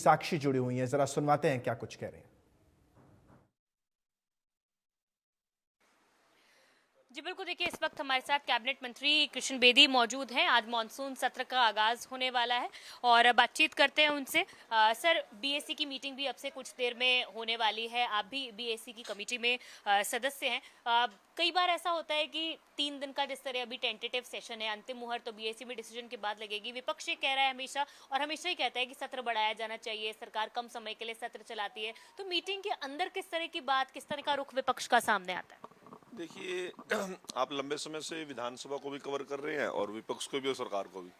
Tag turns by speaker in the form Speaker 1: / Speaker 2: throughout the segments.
Speaker 1: साक्षी जुड़ी हुई हैं, जरा सुनवाते हैं क्या कुछ कह रहे हैं।
Speaker 2: जी बिल्कुल, देखिए इस वक्त हमारे साथ कैबिनेट मंत्री कृष्ण बेदी मौजूद हैं। आज मानसून सत्र का आगाज होने वाला है और बातचीत करते हैं उनसे। सर, बीएसी की मीटिंग भी अब से कुछ देर में होने वाली है। आप भी बीएसी की कमेटी में सदस्य हैं। कई बार ऐसा होता है कि 3 दिन का, जिस तरह अभी टेंटेटिव सेशन है, अंतिम मुहर तो बीएसी में डिसीजन के बाद लगेगी। विपक्ष ये कह रहा है हमेशा, और हमेशा ही कहता है कि सत्र बढ़ाया जाना चाहिए, सरकार कम समय के लिए सत्र चलाती है। तो मीटिंग के अंदर किस तरह की बात, किस तरह का रुख विपक्ष का सामने आता है?
Speaker 3: देखिए, आप लंबे समय से विधानसभा को भी कवर कर रहे हैं और विपक्ष को भी और सरकार को भी,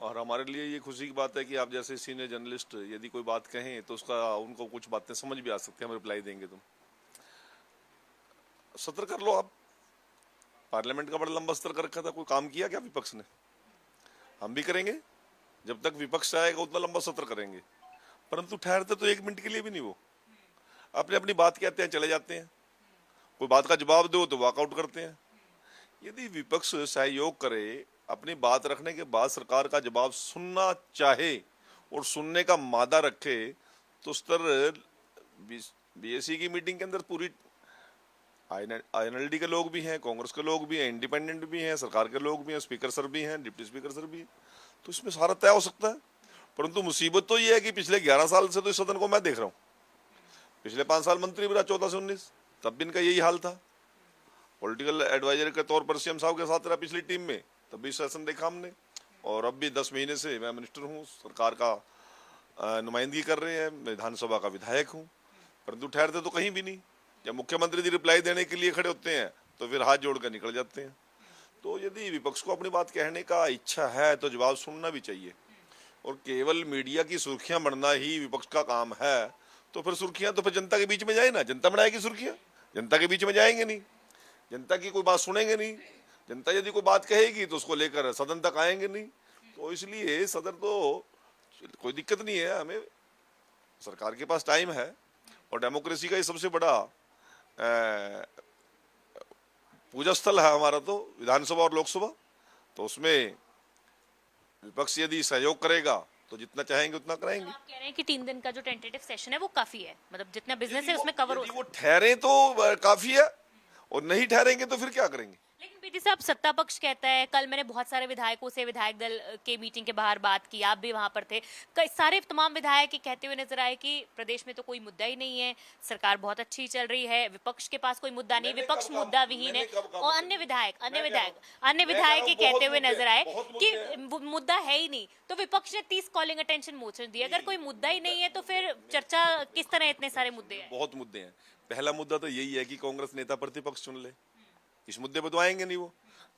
Speaker 3: और हमारे लिए ये खुशी की बात है कि आप जैसे सीनियर जर्नलिस्ट यदि कोई बात कहें तो उसका उनको कुछ बातें समझ भी आ सकती है, हम रिप्लाई देंगे। तुम सत्र कर लो। आप पार्लियामेंट का बड़ा लंबा सत्र कर रखा था, कोई काम किया क्या विपक्ष ने? हम भी करेंगे, जब तक विपक्ष आएगा उतना लंबा सत्र करेंगे, परंतु ठहरते तो 1 मिनट के लिए भी नहीं। वो अपनी अपनी बात कहते हैं, चले जाते हैं। कोई बात का जवाब दो तो वॉकआउट करते हैं। यदि विपक्ष सहयोग करे, अपनी बात रखने के बाद सरकार का जवाब सुनना चाहे और सुनने का मादा रखे, तो स्तर बीएससी की मीटिंग के अंदर पूरी आईएनएलडी के लोग भी हैं, कांग्रेस के लोग भी हैं, इंडिपेंडेंट भी हैं, सरकार के लोग भी हैं, स्पीकर सर भी हैं, डिप्टी स्पीकर सर भी हैं, तो इसमें सारा तय हो सकता है। परंतु मुसीबत तो ये है कि पिछले 11 साल से तो इस सदन को मैं देख रहा हूँ। पिछले 5 साल मंत्री रहा, 14 से 19, तब भी इनका यही हाल था। पॉलिटिकल एडवाइजर के तौर पर सीएम साहब के साथ रहा पिछली टीम में, तब भी सेशन देखा हमने, और अब भी 10 महीने से मैं मिनिस्टर हूँ, सरकार का नुमाइंदगी कर रहे हैं, विधानसभा का विधायक हूँ, परंतु ठहरते तो कहीं भी नहीं। जब मुख्यमंत्री जी रिप्लाई देने के लिए खड़े होते हैं तो फिर हाथ जोड़कर निकल जाते हैं। तो यदि विपक्ष को अपनी बात कहने का इच्छा है तो जवाब सुनना भी चाहिए, और केवल मीडिया की सुर्खियां बढ़ना ही विपक्ष का काम है तो फिर सुर्खियां तो फिर जनता के बीच में जाए ना। जनता बनाएगी सुर्खियां, जनता के बीच में जाएंगे नहीं, जनता की कोई बात सुनेंगे नहीं। जनता यदि कोई बात कहेगी तो उसको लेकर सदन तक आएंगे नहीं। तो इसलिए सदन तो कोई दिक्कत नहीं है, हमें सरकार के पास टाइम है, और डेमोक्रेसी का ये सबसे बड़ा पूजा स्थल है हमारा तो विधानसभा और लोकसभा। तो उसमें विपक्ष यदि सहयोग करेगा तो जितना चाहेंगे उतना कराएंगे।
Speaker 2: आप कह रहे हैं कि 3 दिन का जो टेंटेटिव सेशन है वो काफी है, मतलब जितना बिजनेस है उसमें कवर हो।
Speaker 3: वो ठहरे तो काफी है, और नहीं ठहरेंगे तो फिर क्या करेंगे?
Speaker 2: लेकिन बेदी साहब, सत्ता पक्ष कहता है, कल मैंने बहुत सारे विधायकों से विधायक दल के मीटिंग के बाहर बात की, आप भी वहां पर थे, कई सारे तमाम विधायक कहते हुए नजर आए कि प्रदेश में तो कोई मुद्दा ही नहीं है, सरकार बहुत अच्छी चल रही है, विपक्ष के पास कोई मुद्दा नहीं, विपक्ष मुद्दा विहीन है। और अन्य विधायक कहते हुए नजर आए कि मुद्दा है ही नहीं। तो विपक्ष ने 30 कॉलिंग अटेंशन मोशन दी। अगर कोई मुद्दा ही नहीं है तो फिर चर्चा किस तरह? इतने सारे मुद्दे हैं।
Speaker 3: बहुत मुद्दे हैं। पहला मुद्दा तो यही है कि कांग्रेस नेता प्रतिपक्ष चुन ले। इस मुद्दे पर तो आएंगे नहीं वो।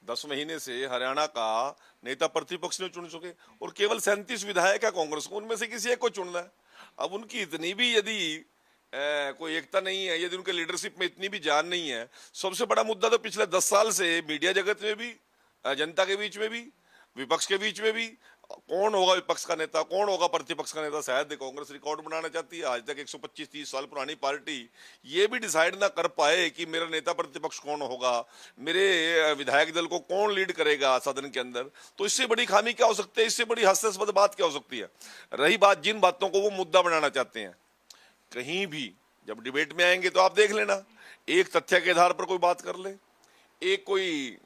Speaker 3: 10 महीने से हरियाणा का नेता प्रतिपक्ष ने चुन चुके, और केवल 37 विधायक है कांग्रेस को, उनमें से किसी एक को चुनना है। अब उनकी इतनी भी यदि कोई एकता नहीं है, यदि उनके लीडरशिप में इतनी भी जान नहीं है। सबसे बड़ा मुद्दा तो पिछले 10 साल से मीडिया जगत में भी, जनता के बीच में भी, विपक्ष के बीच में भी, कौन होगा विपक्ष का नेता, कौन होगा प्रतिपक्ष का नेता। शायद कांग्रेस रिकॉर्ड बनाना चाहती है, आज तक 125-30 साल पुरानी पार्टी ये भी डिसाइड ना कर पाए कि मेरा नेता प्रतिपक्ष कौन होगा, मेरे विधायक दल को कौन लीड करेगा सदन के अंदर। तो इससे बड़ी खामी क्या हो सकती है, इससे बड़ी हास्यास्पद बात क्या हो सकती है? रही बात जिन बातों को वो मुद्दा बनाना चाहते हैं, कहीं भी जब डिबेट में आएंगे तो आप देख लेना, एक तथ्य के आधार पर कोई बात कर ले, एक कोई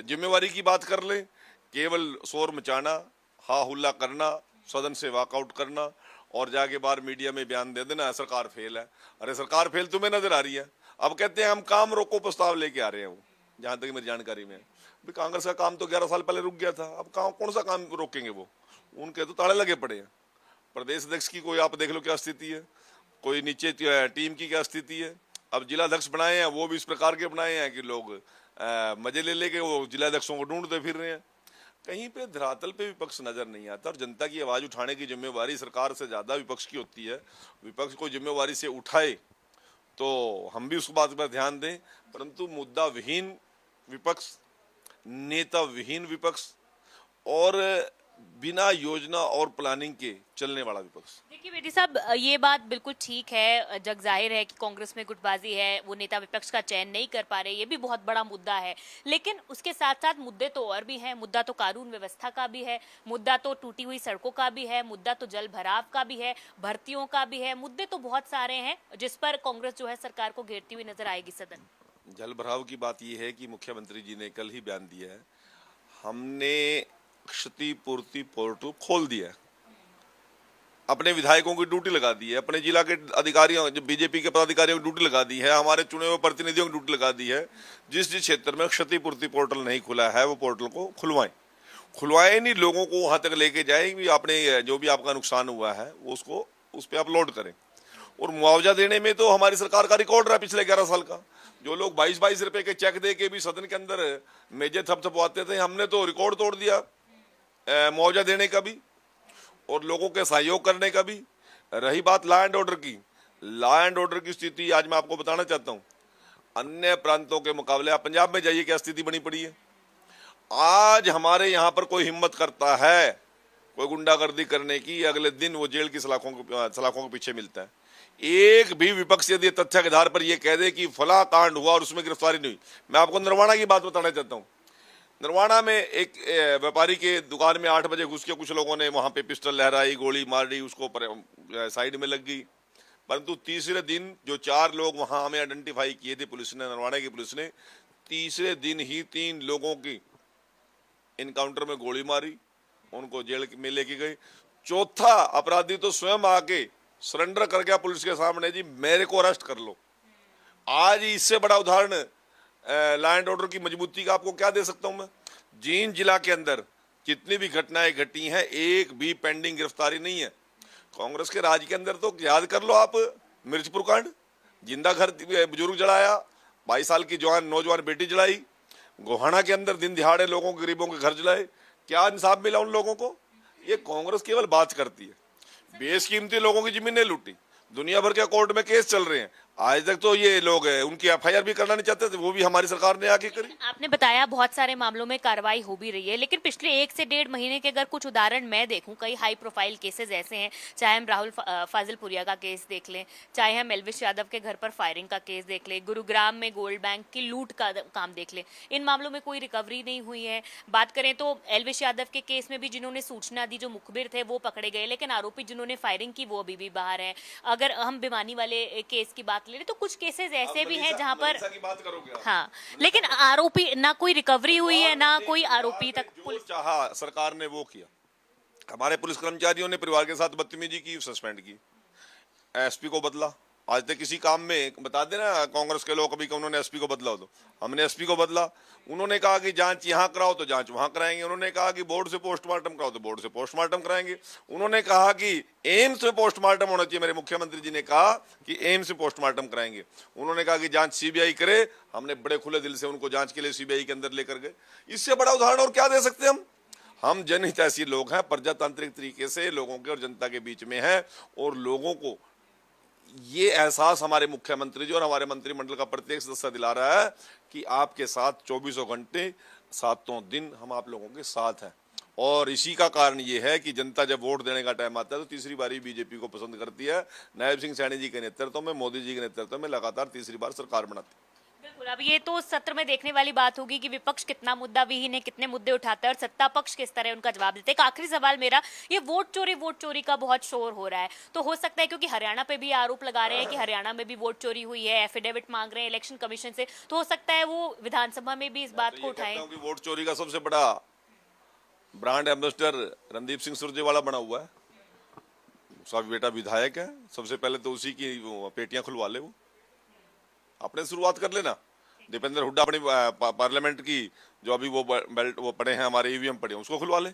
Speaker 3: जिम्मेवारी की बात कर ले, केवल शोर मचाना, हा हुल्ला करना, सदन से वॉकआउट करना, और जाके बाहर मीडिया में बयान दे देना सरकार फेल है। अरे सरकार फेल तुम्हें नजर आ रही है? अब कहते हैं हम काम रोको प्रस्ताव लेके आ रहे हैं। वो जहां तक मेरी जानकारी में भी कांग्रेस का काम तो 11 साल पहले रुक गया था, अब कौन सा काम रोकेंगे? वो उनके तो ताले लगे पड़े हैं। प्रदेश अध्यक्ष की कोई आप देख लो क्या स्थिति है, कोई नीचे टीम की क्या स्थिति है। अब जिलाध्यक्ष बनाए हैं, वो भी इस प्रकार के बनाए हैं कि लोग मजे ले लेके वो जिलाध्यक्षों को ढूंढते फिर रहे हैं। कहीं पे धरातल पे विपक्ष नजर नहीं आता, और जनता की आवाज उठाने की जिम्मेवारी सरकार से ज्यादा विपक्ष की होती है। विपक्ष को जिम्मेवारी से उठाए तो हम भी उस बात पर ध्यान दें, परंतु मुद्दा विहीन विपक्ष, नेता विहीन विपक्ष, और बिना योजना और प्लानिंग के चलने वाला विपक्ष।
Speaker 2: देखिए बेदी साहब, ये बात बिल्कुल ठीक है, जग जाहिर है कि कांग्रेस में गुटबाजी है, वो नेता विपक्ष का चयन नहीं कर पा रहे, ये भी बहुत बड़ा मुद्दा है। लेकिन उसके साथ साथ मुद्दे तो और भी हैं। मुद्दा तो कानून व्यवस्था का भी है, मुद्दा तो टूटी हुई सड़कों का भी है, मुद्दा तो जल भराव का भी है, भर्तियों का भी है। मुद्दे तो बहुत सारे हैं जिस पर कांग्रेस जो है सरकार को घेरती हुई नजर आएगी सदन।
Speaker 3: जल भराव की बात यह है कि मुख्यमंत्री जी ने कल ही बयान दिया है, हमने क्षतिपूर्ति पोर्टल खोल दिया है, अपने विधायकों की ड्यूटी लगा दी है, अपने जिला के अधिकारियों, जो बीजेपी के पदाधिकारियों की ड्यूटी लगा दी है, हमारे चुने हुए प्रतिनिधियों की ड्यूटी लगा दी है। जिस जिस क्षेत्र में क्षतिपूर्ति पोर्टल नहीं खुला है वो पोर्टल को खुलवाएं नहीं, लोगों को वहां तक लेके जाए कि आपने जो भी आपका नुकसान हुआ है वो उसको उस पर अपलोड करें। और मुआवजा देने में तो हमारी सरकार का रिकॉर्ड रहा पिछले 11 साल का। जो लोग 22-22 रुपए के चेक दे के भी सदन के अंदर मेजे थपथपवाते थे, हमने तो रिकॉर्ड तोड़ दिया मुआवजा देने का भी और लोगों के सहयोग करने का भी। रही बात लॉ एंड ऑर्डर की, लॉ एंड ऑर्डर की स्थिति आज मैं आपको बताना चाहता हूं, अन्य प्रांतों के मुकाबले आप पंजाब में जाइए क्या स्थिति बनी पड़ी है। आज हमारे यहाँ पर कोई हिम्मत करता है कोई गुंडागर्दी करने की, अगले दिन वो जेल की सलाखों के पीछे मिलता है। एक भी विपक्ष यदि तथ्य के आधार पर यह कह दे कि फला कांड हुआ और उसमें गिरफ्तारी नहीं हुई। मैं आपको निर्वाणा की बात बताना चाहता हूं। निर्वाणा में एक व्यापारी के दुकान में 8 बजे घुस के कुछ लोगों ने वहां पे पिस्टल लहराई, गोली मार दी, उसको साइड में लग गई। परंतु तीसरे दिन जो 4 लोग वहां हमें आइडेंटिफाई किए थे पुलिस ने, निर्वाणा की पुलिस ने, तीसरे दिन ही 3 लोगों की इनकाउंटर में गोली मारी, उनको जेल में लेके गए। चौथा अपराधी तो स्वयं आके सरेंडर कर गया पुलिस के सामने, जी मेरे को अरेस्ट कर लो। आज इससे बड़ा उदाहरण लॉ एंड ऑर्डर की मजबूती का आपको क्या दे सकता हूं मैं। जींद जिला के अंदर जितनी भी घटनाएं घटी हैं, एक भी पेंडिंग गिरफ्तारी नहीं है। कांग्रेस के राज के अंदर तो याद कर लो आप, मिर्चपुर कांड, जिंदा घर बुजुर्ग जलाया, 22 साल की नौजवान बेटी जलाई, गोहाना के अंदर दिन दिहाड़े लोगों के, गरीबों के घर जलाए। क्या इंसाफ मिला उन लोगों को? ये कांग्रेस केवल बात करती है। बेशकीमती लोगों की जमीनें लूटी, दुनिया भर के कोर्ट में केस चल रहे हैं, आज तक तो ये लोग उनकी एफआईआर भी करना नहीं चाहते थे, वो भी हमारी सरकार ने आके करी।
Speaker 2: आपने बताया बहुत सारे मामलों में कार्रवाई हो भी रही है, लेकिन पिछले 1 से 1.5 महीने के अगर कुछ उदाहरण मैं देखूं, कई हाई प्रोफाइल केसेस ऐसे हैं, चाहे हम राहुल फाजिलपुरिया का केस देख लें, चाहे हम एल्विश यादव के घर पर फायरिंग का केस देख लें, गुरुग्राम में गोल्ड बैंक की लूट का काम देख लें, इन मामलों में कोई रिकवरी नहीं हुई है। बात करें तो एल्विश यादव के केस में भी जिन्होंने सूचना दी, जो मुखबिर थे, वो पकड़े गए, लेकिन आरोपी जिन्होंने फायरिंग की वो अभी भी बाहर है। अगर हम भिवानी वाले केस की बात ले लें तो कुछ केसेस ऐसे भी हैं जहां पर
Speaker 3: बात करोगे आप?
Speaker 2: हाँ, लेकिन आरोपी ना कोई रिकवरी हुई है, ना कोई आरोपी तक पुलिस
Speaker 3: चाहा सरकार ने वो किया। हमारे पुलिस कर्मचारियों ने परिवार के साथ बदतमीजी की, सस्पेंड की, एसपी को बदला। आज तक किसी काम में बता देना कांग्रेस के लोग कभी कि उन्होंने एसपी को बदला हो, तो हमने एसपी को बदला। उन्होंने कहा कि जांच यहाँ कराओ तो जांच वहां कराएंगे, उन्होंने कहा कि बोर्ड से पोस्टमार्टम कराओ तो बोर्ड से पोस्टमार्टम कराएंगे, उन्होंने कहा कि एम्स में पोस्टमार्टम होना चाहिए, मेरे मुख्यमंत्री जी ने कहा कि एम्स में पोस्टमार्टम कराएंगे, उन्होंने कहा कि जांच सीबीआई करे, हमने बड़े खुले दिल से उनको जांच के लिए सीबीआई के अंदर लेकर गए। इससे बड़ा उदाहरण और क्या दे सकते हैं हम जनहितैषी लोग हैं, प्रजातांत्रिक तरीके से लोगों के और जनता के बीच में है, और लोगों को ये एहसास हमारे मुख्यमंत्री जी और हमारे मंत्रिमंडल का प्रत्येक सदस्य दिला रहा है कि आपके साथ 24 घंटे 7 दिन हम आप लोगों के साथ हैं। और इसी का कारण ये है कि जनता जब वोट देने का टाइम आता है तो तीसरी बारी बीजेपी को पसंद करती है। नायब सिंह सैनी जी के नेतृत्व में, मोदी जी के नेतृत्व में लगातार तीसरी बार सरकार बनाती है।
Speaker 2: बिल्कुल, अब ये तो सत्र में देखने वाली बात होगी कि विपक्ष कितना मुद्दा विहीन है, कितने मुद्दे उठाता है और सत्ता पक्ष किस तरह उनका जवाब देते हैं। एक आखिरी सवाल मेरा, ये वोट चोरी का बहुत शोर हो रहा है, तो हो सकता है क्योंकि हरियाणा पे भी आरोप लगा रहे हैं कि हरियाणा में भी वोट चोरी हुई है, एफिडेविट मांग रहे हैं इलेक्शन कमीशन से, तो हो सकता है वो विधानसभा में भी इस बात को उठाएं।
Speaker 3: वोट चोरी का सबसे बड़ा ब्रांड एम्बेसडर रणदीप सिंह सुरजेवाला बना हुआ है, उसका बेटा विधायक है, सबसे पहले तो उसी की पेटियां खुलवा ले, वो अपने शुरुआत कर लेना। दीपेंद्र हुड्डा अपनी पार्लियामेंट की जो अभी वो बेल्ट वो पड़े हैं, हमारे ईवीएम पड़े हैं, उसको खुलवा ले,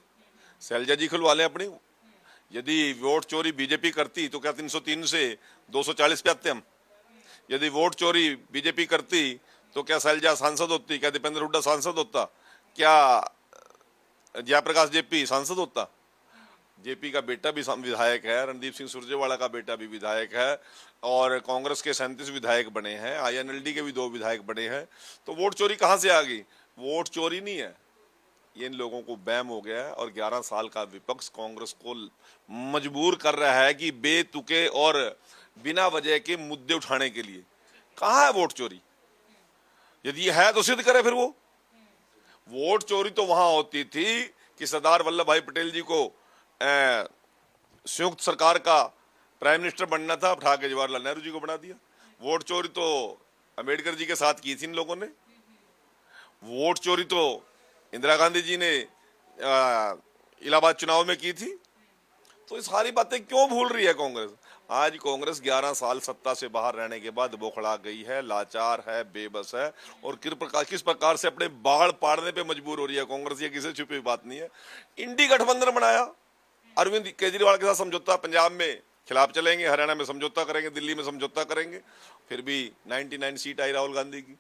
Speaker 3: शैलजा जी खुलवा ले अपनी। यदि वोट चोरी बीजेपी करती तो क्या 303 से 240 पे आते हम? यदि वोट चोरी बीजेपी करती तो क्या शैलजा सांसद होती? क्या दीपेंद्र हुड्डा सांसद होता? क्या जयप्रकाश जेपी सांसद होता? जेपी का बेटा भी विधायक है, रणदीप सिंह सुरजेवाला का बेटा भी विधायक है, और कांग्रेस के 37 विधायक बने हैं, आईएनएलडी के भी 2 विधायक बने हैं। तो वोट चोरी कहां से आ गई? वोट चोरी नहीं है, ये इन लोगों को बैम हो गया है और 11 साल का विपक्ष कांग्रेस को मजबूर कर रहा है कि बेतुके और बिना वजह के मुद्दे उठाने के लिए। कहाँ है वोट चोरी? यदि ये है तो सिद्ध करे फिर वो। वोट चोरी तो वहां होती थी कि सरदार वल्लभ भाई पटेल जी को संयुक्त सरकार का प्राइम मिनिस्टर बनना था, उठा के जवाहरलाल नेहरू जी को बना दिया। वोट चोरी तो अंबेडकर जी के साथ की थी इन लोगों ने। वोट चोरी तो इंदिरा गांधी जी ने इलाहाबाद चुनाव में की थी। तो ये सारी बातें क्यों भूल रही है कांग्रेस? आज कांग्रेस 11 साल सत्ता से बाहर रहने के बाद बौखला गई है, लाचार है, बेबस है और किस प्रकार से अपने बाढ़ पाड़ने पे मजबूर हो रही है कांग्रेस। ये किसी छुपी बात नहीं है। इंडी गठबंधन बनाया, अरविंद केजरीवाल के साथ समझौता, पंजाब में खिलाफ चलेंगे, हरियाणा में समझौता करेंगे, दिल्ली में समझौता करेंगे, फिर भी 99 सीट आई राहुल गांधी की।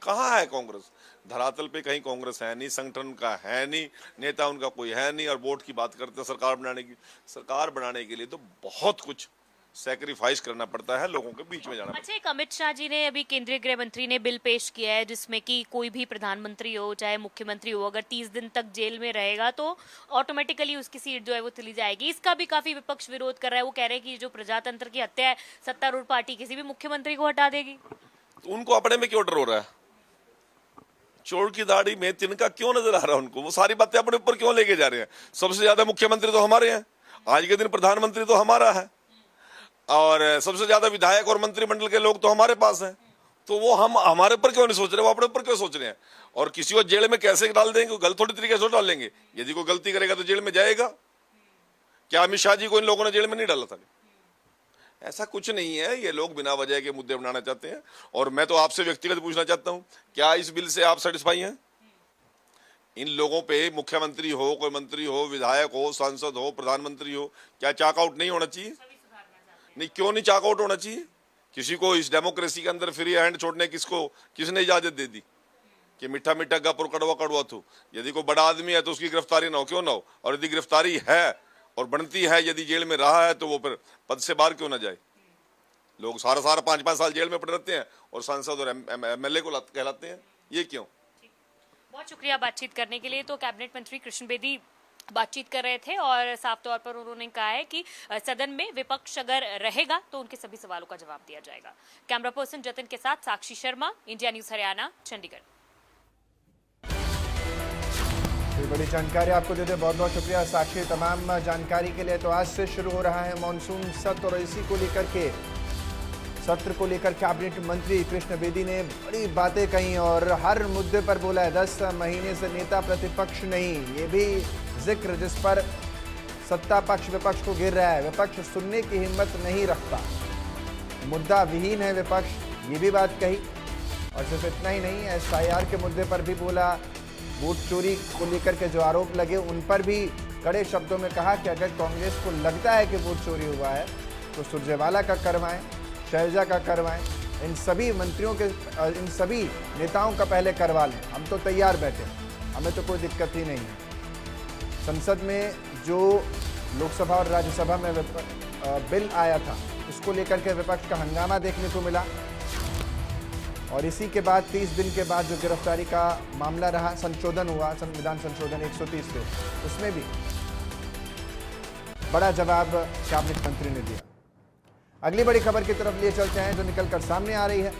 Speaker 3: कहाँ है कांग्रेस? धरातल पे कहीं कांग्रेस है नहीं, संगठन का है नहीं, नेता उनका कोई है नहीं। और वोट की बात करते हैं सरकार बनाने की। सरकार बनाने के लिए तो बहुत कुछ सैक्रिफाइस करना पड़ता है, लोगों के बीच में जाना पड़ता है।
Speaker 2: अच्छा, एक अमित शाह जी ने अभी केंद्रीय गृह मंत्री ने बिल पेश किया है जिसमें कि कोई भी प्रधानमंत्री हो चाहे मुख्यमंत्री हो, अगर 30 दिन तक जेल में रहेगा तो ऑटोमेटिकली उसकी सीट जो है वो चली जाएगी। इसका भी काफी विपक्ष विरोध कर रहा है। वो कह रहे हैं कि जो प्रजातंत्र की हत्या है, सत्तारूढ़ पार्टी किसी भी मुख्यमंत्री को हटा देगी।
Speaker 3: तो उनको अपने में क्यों डर हो रहा है? चोर की दाढ़ी में तिनका क्यों नजर आ रहा है उनको? वो सारी बातें अपने ऊपर क्यों लेके जा रहे हैं? सबसे ज्यादा मुख्यमंत्री तो हमारे हैं, आज के दिन प्रधानमंत्री तो हमारा है और सबसे ज्यादा विधायक और मंत्रिमंडल के लोग तो हमारे पास हैं। तो वो हम हमारे ऊपर क्यों नहीं सोच रहे, वो अपने ऊपर क्यों सोच रहे हैं? और किसी को जेल में कैसे डाल देंगे? गलत थोड़ी तरीके से डालेंगे। यदि कोई गलती करेगा तो जेल में जाएगा। क्या अमित शाह जी को इन लोगों ने जेल में नहीं डाला था? ऐसा कुछ नहीं है। ये लोग बिना वजह के मुद्दे बनाना चाहते हैं। और मैं तो आपसे व्यक्तिगत पूछना चाहता हूं, क्या इस बिल से आप सेटिस्फाई हैं? इन लोगों पे मुख्यमंत्री हो, कोई मंत्री हो, विधायक हो, सांसद हो, प्रधानमंत्री हो, क्या चॉकआउट नहीं होना चाहिए? नहीं, क्यों नहीं चॉकआउट होना चाहिए? किसी को इस डेमोक्रेसी के अंदर फ्री हैंड छोड़ने किसने इजाजत दे दी कि मीठा मीठा गप और कड़वा कड़वा थू? यदि कोई बड़ा आदमी है तो उसकी गिरफ्तारी ना हो, क्यों ना हो? और यदि गिरफ्तारी है और बनती है, यदि जेल में रहा है तो वो फिर पद से बाहर क्यों ना जाए? लोग सारा 5-5 साल जेल में पड़े रहते हैं और सांसद और एमएलए को कहलाते हैं, ये क्यों?
Speaker 2: बहुत शुक्रिया बातचीत करने के लिए। तो कैबिनेट मंत्री कृष्ण बेदी बातचीत कर रहे थे और साफ तौर पर उन्होंने कहा है कि सदन में विपक्ष अगर रहेगा तो उनके सभी सवालों का जवाब दिया जाएगा। कैमरा पर्सन जतिन के साथ साक्षी शर्मा, इंडिया न्यूज हरियाणा, चंडीगढ़।
Speaker 1: बड़ी जानकारी आपको देते बहुत बहुत शुक्रिया साक्षी तमाम जानकारी के लिए। तो आज से शुरू हो रहा है मानसून सत्र और इसी को लेकर के सत्र को लेकर कैबिनेट मंत्री कृष्ण बेदी ने बड़ी बातें कही और हर मुद्दे पर बोला है। 10 महीने से नेता प्रतिपक्ष नहीं, ये भी जिक्र जिस पर सत्ता पक्ष विपक्ष को गिर रहा है। विपक्ष सुनने की हिम्मत नहीं रखता, मुद्दा विहीन है विपक्ष, ये भी बात कही। और सिर्फ इतना ही नहीं, SIR के मुद्दे पर भी बोला। वोट चोरी को लेकर के जो आरोप लगे उन पर भी कड़े शब्दों में कहा कि अगर कांग्रेस को लगता है कि वोट चोरी हुआ है तो सुरजेवाला का करवाएं, शैलजा का करवाएं, इन सभी मंत्रियों के, इन सभी नेताओं का पहले करवा लें। हम तो तैयार बैठे, हमें तो कोई दिक्कत ही नहीं है। संसद में जो लोकसभा और राज्यसभा में बिल आया था उसको लेकर के विपक्ष का हंगामा देखने को मिला और इसी के बाद 30 दिन के बाद जो गिरफ्तारी का मामला रहा, संशोधन हुआ, संविधान संशोधन 130 पे, उसमें भी बड़ा जवाब कैबिनेट मंत्री ने दिया। अगली बड़ी खबर की तरफ लिए चलते हैं जो निकलकर सामने आ रही है।